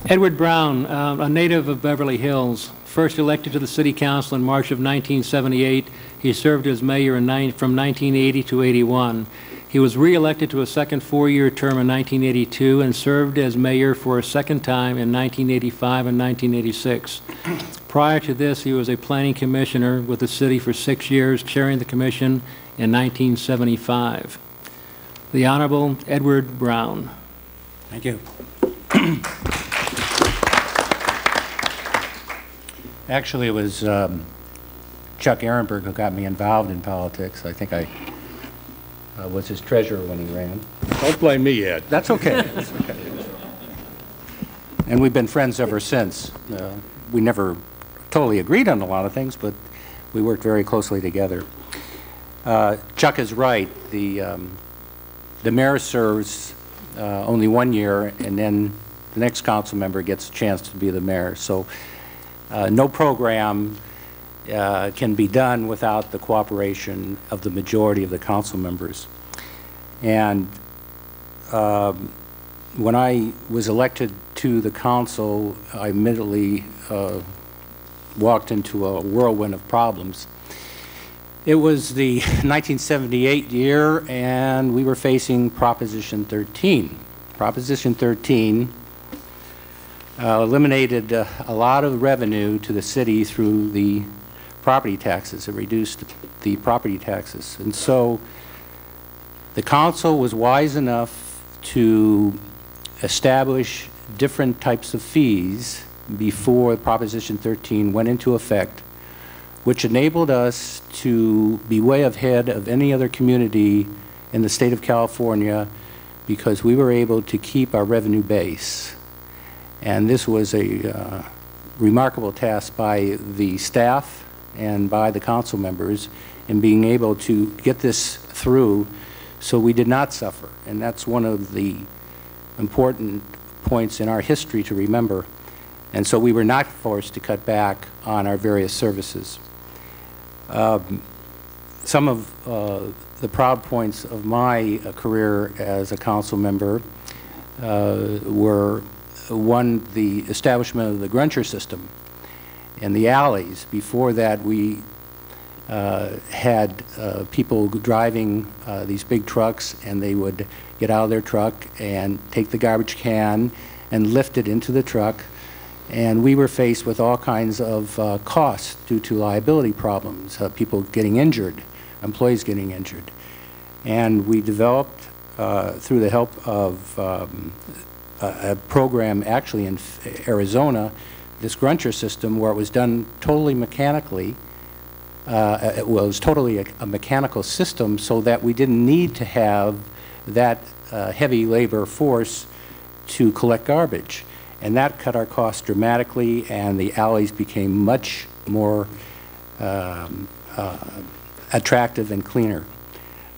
Edward Brown, a native of Beverly Hills, first elected to the City Council in March of 1978. He served as mayor from 1980 to 81. He was re-elected to a second four-year term in 1982 and served as mayor for a second time in 1985 and 1986. Prior to this, he was a planning commissioner with the city for 6 years, chairing the commission in 1975. The Honorable Edward Brown. Thank you. Actually, it was Chuck Ehrenberg who got me involved in politics. I think I was his treasurer when he ran. Don't blame me yet. That's okay. That's okay. And we've been friends ever since. We never totally agreed on a lot of things, but we worked very closely together. Chuck is right. The mayor serves only 1 year, and then the next council member gets a chance to be the mayor. So no program can be done without the cooperation of the majority of the council members. And when I was elected to the council, I immediately walked into a whirlwind of problems. It was the 1978 year, and we were facing Proposition 13. Proposition 13 eliminated a lot of revenue to the city through the property taxes. It reduced the property taxes. And so the council was wise enough to establish different types of fees before Proposition 13 went into effect, which enabled us to be way ahead of any other community in the state of California because we were able to keep our revenue base. And this was a remarkable task by the staff and by the council members in being able to get this through so we did not suffer. And that's one of the important points in our history to remember. And so we were not forced to cut back on our various services. Some of the proud points of my career as a council member were, one, the establishment of the Gruncher system in the alleys. Before that, we had people driving these big trucks, and they would get out of their truck and take the garbage can and lift it into the truck. And we were faced with all kinds of costs due to liability problems, people getting injured, employees getting injured. And we developed, through the help of a program actually in Arizona, this Gruncher system where it was done totally mechanically. It was totally a mechanical system so that we didn't need to have that heavy labor force to collect garbage. And that cut our costs dramatically, and the alleys became much more attractive and cleaner.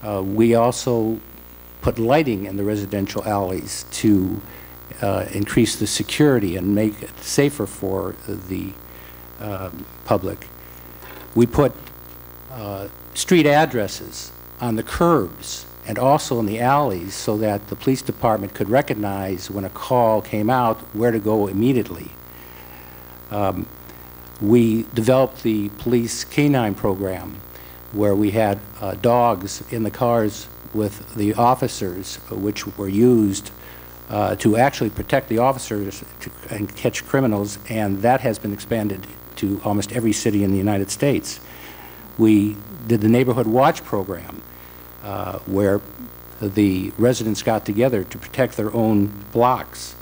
We also put lighting in the residential alleys to increase the security and make it safer for the public. We put street addresses on the curbs and also in the alleys so that the police department could recognize when a call came out where to go immediately. We developed the police canine program where we had dogs in the cars with the officers, which were used to actually protect the officers and catch criminals, and that has been expanded to almost every city in the United States. We did the Neighborhood Watch program, where the residents got together to protect their own blocks.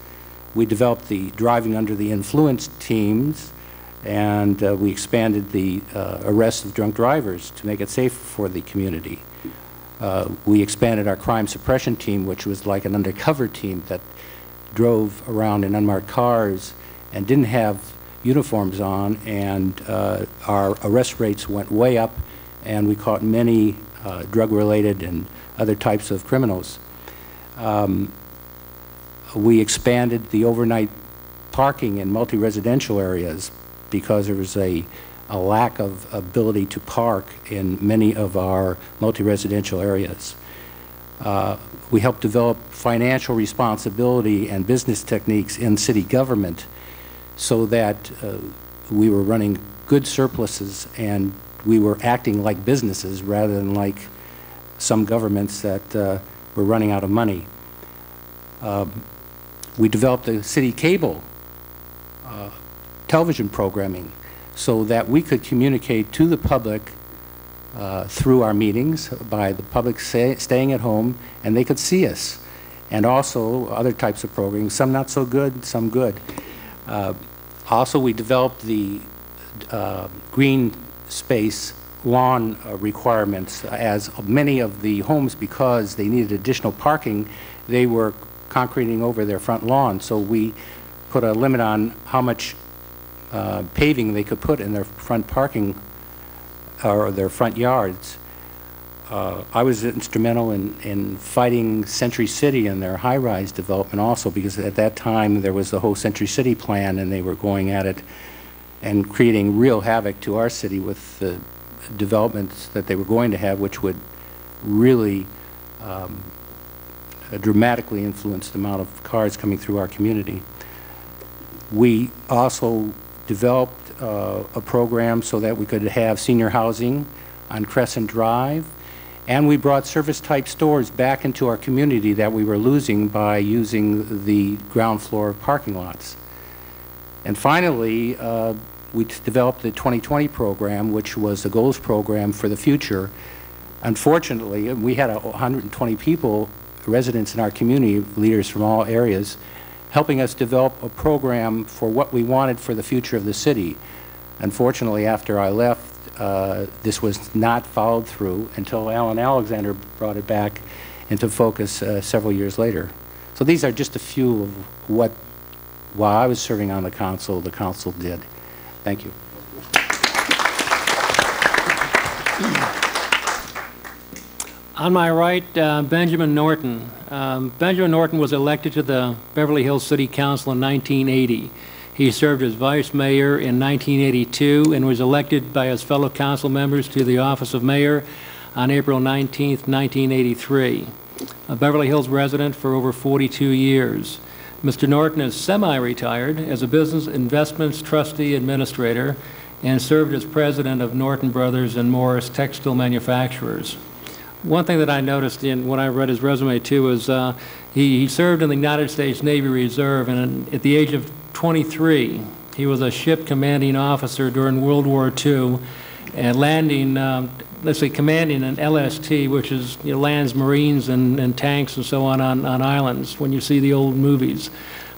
We developed the driving under the influence teams, and we expanded the arrest of drunk drivers to make it safer for the community. We expanded our crime suppression team, which was like an undercover team that drove around in unmarked cars and didn't have uniforms on, and our arrest rates went way up, and we caught many drug-related and other types of criminals. We expanded the overnight parking in multi-residential areas because there was a lack of ability to park in many of our multi-residential areas. We helped develop financial responsibility and business techniques in city government so that we were running good surpluses and we were acting like businesses rather than like some governments that were running out of money. We developed a city cable television programming so that we could communicate to the public through our meetings by the public staying at home, and they could see us. And also other types of programming, some not so good, some good. Also, we developed the green space lawn requirements, as many of the homes, because they needed additional parking, they were concreting over their front lawn. So we put a limit on how much paving they could put in their front parking or their front yards. I was instrumental in fighting Century City and their high-rise development also, because at that time there was the whole Century City plan and they were going at it and creating real havoc to our city with the developments that they were going to have, which would really dramatically influence the amount of cars coming through our community. We also developed a program so that we could have senior housing on Crescent Drive, and we brought service-type stores back into our community that we were losing by using the ground floor parking lots. And finally, we developed the 2020 program, which was the goals program for the future. Unfortunately, we had 120 people, residents in our community, leaders from all areas, helping us develop a program for what we wanted for the future of the city. Unfortunately, after I left, this was not followed through until Alan Alexander brought it back into focus several years later. So these are just a few of what, while I was serving on the council did. Thank you. On my right, Benjamin Norton. Benjamin Norton was elected to the Beverly Hills City Council in 1980. He served as vice mayor in 1982 and was elected by his fellow council members to the office of mayor on April 19, 1983. A Beverly Hills resident for over 42 years. Mr. Norton is semi-retired as a business investments trustee administrator and served as president of Norton Brothers and Morris Textile Manufacturers. One thing that I noticed when I read his resume too is he served in the United States Navy Reserve, and at the age of 23, he was a ship commanding officer during World War II, and commanding an LST, which is, lands Marines and tanks and so on islands when you see the old movies.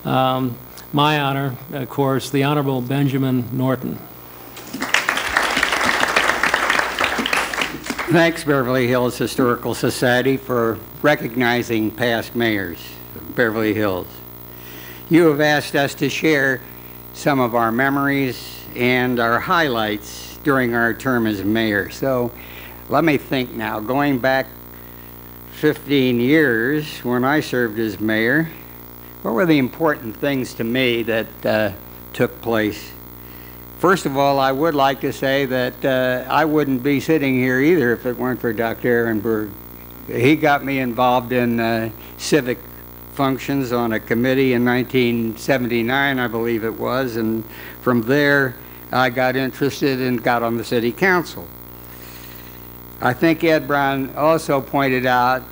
My honor, of course, the Honorable Benjamin Norton. Thanks, Beverly Hills Historical Society, for recognizing past mayors of Beverly Hills. You have asked us to share some of our memories and our highlights during our term as mayor. So let me think now. Going back 15 years when I served as mayor, what were the important things to me that took place? First of all, I would like to say that I wouldn't be sitting here either if it weren't for Dr. Ehrenberg. He got me involved in civic functions on a committee in 1979, I believe it was, and from there I got interested and got on the city council. I think Ed Brown also pointed out,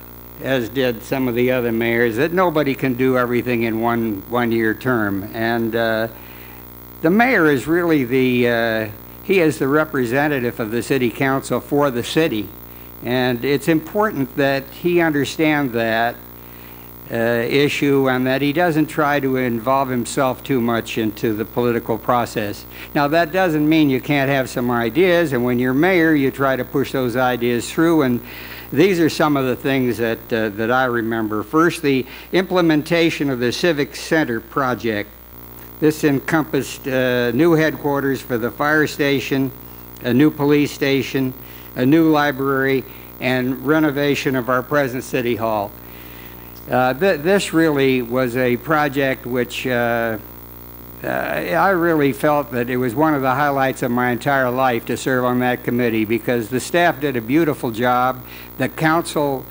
as did some of the other mayors, that nobody can do everything in one-year term, and the mayor is really he is the representative of the city council for the city, and it's important that he understand that issue and that he doesn't try to involve himself too much into the political process. Now, that doesn't mean you can't have some ideas, and when you're mayor you try to push those ideas through, and these are some of the things that I remember. First, the implementation of the Civic Center project. This encompassed new headquarters for the fire station, a new police station, a new library, and renovation of our present city hall. This really was a project which I really felt that it was one of the highlights of my entire life to serve on that committee, because the staff did a beautiful job. The council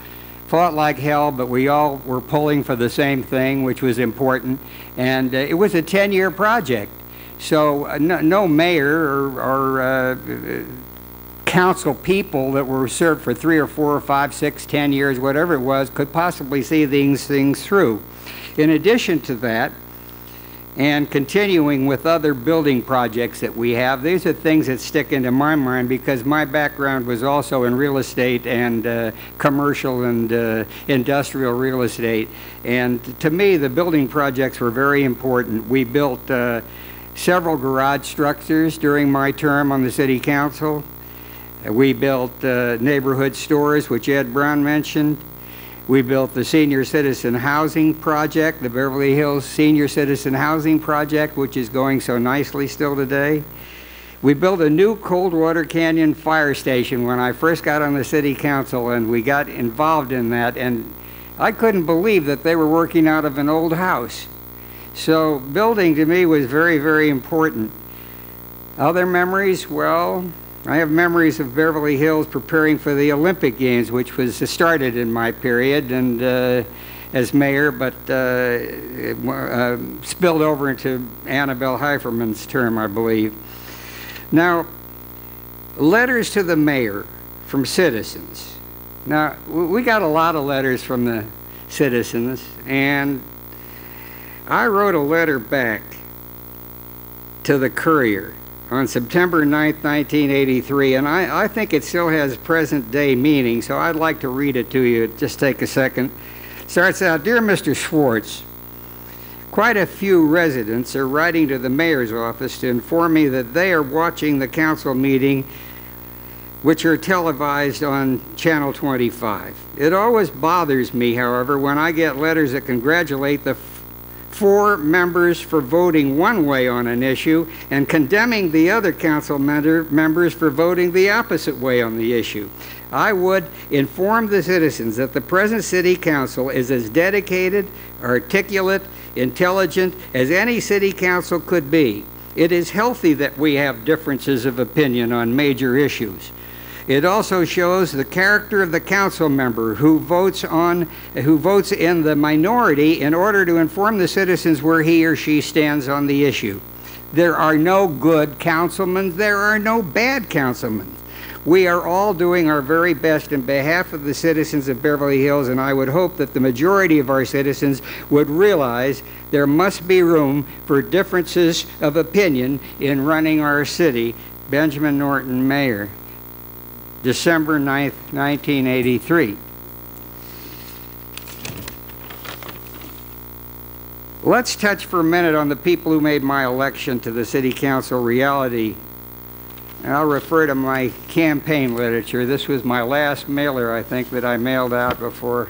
fought like hell, but we all were pulling for the same thing, which was important. And it was a 10-year project. So no mayor or council people that were served for 3 or 4 or 5, 6, 10 years, whatever it was, could possibly see these things through. In addition to that, and continuing with other building projects that we have, these are things that stick into my mind because my background was also in real estate and commercial and industrial real estate. And to me, the building projects were very important. We built several garage structures during my term on the city council. We built neighborhood stores, which Ed Brown mentioned. We built the Senior Citizen Housing Project, the Beverly Hills Senior Citizen Housing Project, which is going so nicely still today. We built a new Coldwater Canyon fire station when I first got on the city council, and we got involved in that, and I couldn't believe that they were working out of an old house. So building to me was very, very important. Other memories, well, I have memories of Beverly Hills preparing for the Olympic Games, which was started in my period and as mayor, but spilled over into Annabelle Heiferman's term, I believe. Now, letters to the mayor from citizens. Now, we got a lot of letters from the citizens, and I wrote a letter back to the Courier on September 9th, 1983, and I think it still has present-day meaning, so I'd like to read it to you. Just take a second. It starts out, "Dear Mr. Schwartz, quite a few residents are writing to the mayor's office to inform me that they are watching the council meeting, which are televised on Channel 25. It always bothers me, however, when I get letters that congratulate the 4 members for voting one way on an issue and condemning the other council members for voting the opposite way on the issue. I would inform the citizens that the present city council is as dedicated, articulate, intelligent as any city council could be. It is healthy that we have differences of opinion on major issues. It also shows the character of the council member who votes in the minority in order to inform the citizens where he or she stands on the issue. There are no good councilmen, there are no bad councilmen. We are all doing our very best in behalf of the citizens of Beverly Hills, and I would hope that the majority of our citizens would realize there must be room for differences of opinion in running our city. Benjamin Norton, Mayor." December 9th, 1983. Let's touch for a minute on the people who made my election to the city council reality. And I'll refer to my campaign literature. This was my last mailer, I think, that I mailed out before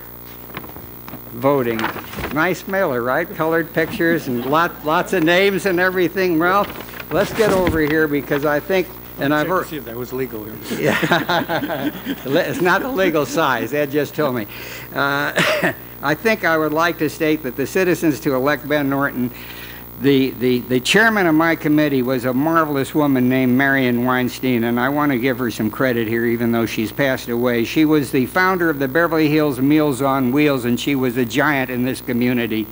voting. Nice mailer, right? Colored pictures and lots of names and everything. Well, let's get over here because I think, and I've heard, see if that was legal. yeah, it's not the legal size. Ed just told me. I think I would like to state that the citizens to elect Ben Norton, the chairman of my committee was a marvelous woman named Marion Weinstein, and I want to give her some credit here, even though she's passed away. She was the founder of the Beverly Hills Meals on Wheels, and she was a giant in this community.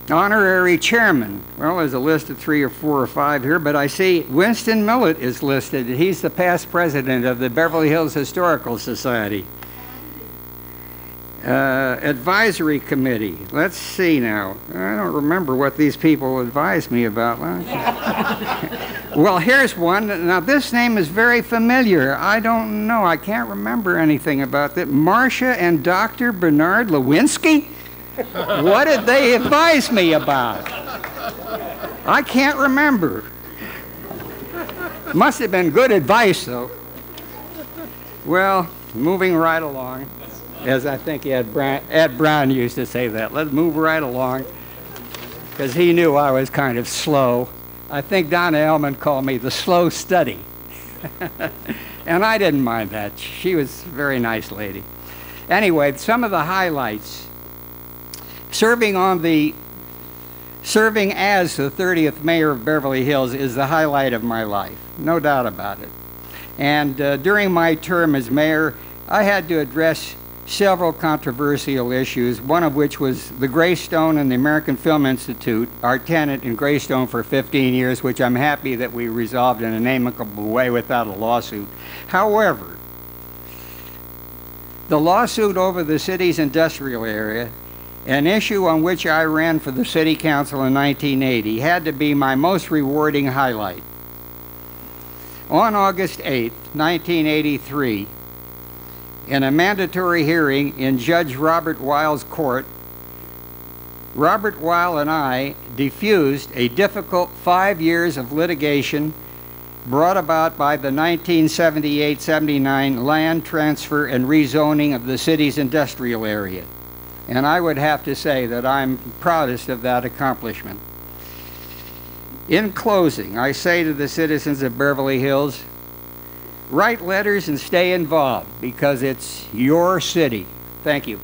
Honorary chairman. Well, there's a list of 3 or 4 or 5 here, but I see Winston Millett is listed. He's the past president of the Beverly Hills Historical Society. Advisory committee. Let's see now. I don't remember what these people advised me about. Well, here's one. Now, this name is very familiar. I don't know. I can't remember anything about that. Marcia and Dr. Bernard Lewinsky? What did they advise me about? I can't remember. Must have been good advice, though. Well, moving right along, as I think Ed Brown used to say that. Let's move right along, because he knew I was kind of slow. I think Donna Ellman called me the slow study. And I didn't mind that. She was a very nice lady. Anyway, some of the highlights. Serving on the Serving as the 30th mayor of Beverly Hills is the highlight of my life, no doubt about it. And during my term as mayor, I had to address several controversial issues, one of which was the Greystone and the American Film Institute, our tenant in Greystone for 15 years, which I'm happy that we resolved in an amicable way without a lawsuit. However, the lawsuit over the city's industrial area, an issue on which I ran for the city council in 1980, had to be my most rewarding highlight. On August 8, 1983, in a mandatory hearing in Judge Robert Weil's court, Robert Weil and I defused a difficult 5 years of litigation brought about by the 1978-79 land transfer and rezoning of the city's industrial area. And I would have to say that I'm proudest of that accomplishment. In closing, I say to the citizens of Beverly Hills, write letters and stay involved because it's your city. Thank you.